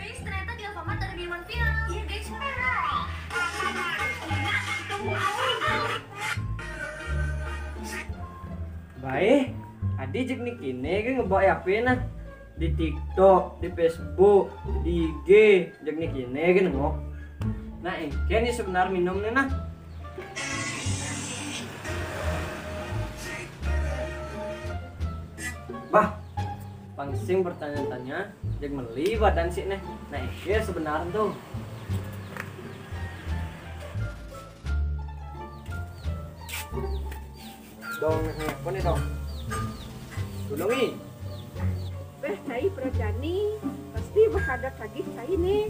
Guys, ternyata di Alfamart ada minuman viral. Iya guys, viral. Baik, adi jek nih kini kan ngebawa apa nah di TikTok, di Facebook, di IG, jek nih kini kan mau. Nah, ini sebenarnya minumnya nah. Bah, pangsing bertanya-tanya, jek meli badan sih nih. Nah, ini sebenarnya tuh. Dong, apa nih dong? Tulungi. Saya berjani pasti berhadap lagi saya nih.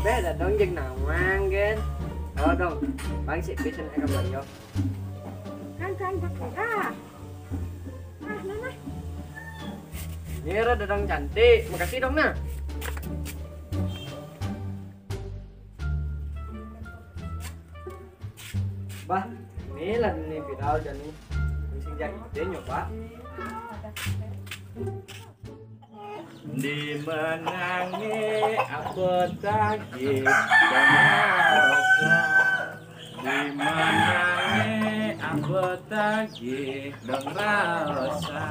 Ada dong jeng nawang kan. Oh dong, bang sih bisa naik kabar yo. Kan bakal. Nah. Ini rada dong cantik, makasih dong nah. Bah, ini lah ini viral dan ini sing jadi ide nyoba. Di menangi aku tagih dan rasa. Di menangi aku tagih dan rasa.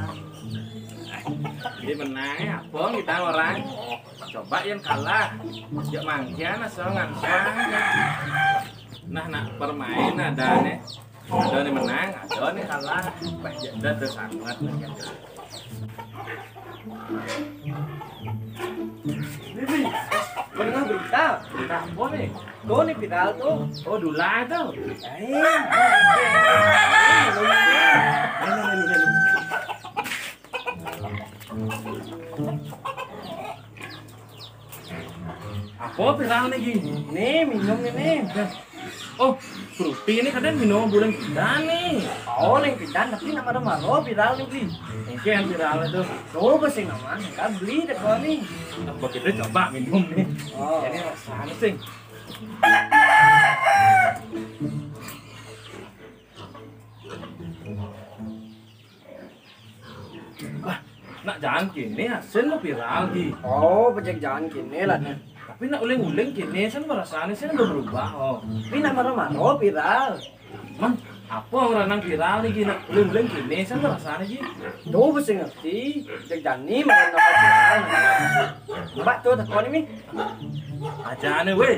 Di menangi apa kita orang? Coba yang kalah. Jok mangkian asongan soalnya. Nah permain ada nih. Ada nih menang, ada nih kalah. Ada tersangat nih. Bibi, pernah berita? Berita apa nih? Tuh nih viral tuh. Oh Dula itu. Apa viral nih gini? Nih minum ini. Oh, fruity ini kadang minum bulan kita nih. Oh, neng pidan tapi nama ada viral nih beli. Mungkin yang viral itu. Tuh pasti nama, kan beli deh kau nih. Begitu coba minum nih. Oh, Ini rasanya sih. Wah, nak jangan kini hasil lo viral di. oh, pecek jangan kini lah nih. Tapi nak uling-uling kini kan rasanya sih udah berubah. Oh, Ini nama viral. man, apa orang nang viral nih gini? Uling-uling kini kan rasanya sih. Tuh pasti ngerti. Cek jani makan nama viral. Mbak tuh tekon ini. Aja nih weh.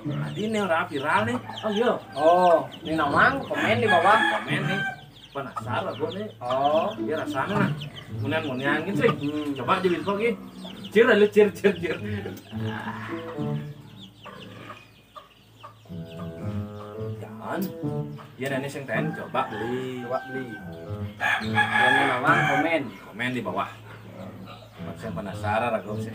Tadi ini orang viral nih. Oh iya. Oh, ini namang komen di bawah. Komen nih. Penasaran gue nih. Oh, Dia rasanya nah. Munian gitu sih. Coba aja info gitu. Cir lu cir. Jangan. Dia nanya sing ten coba beli. coba beli. Ini namang komen. Komen di bawah. Masih penasaran aku sih.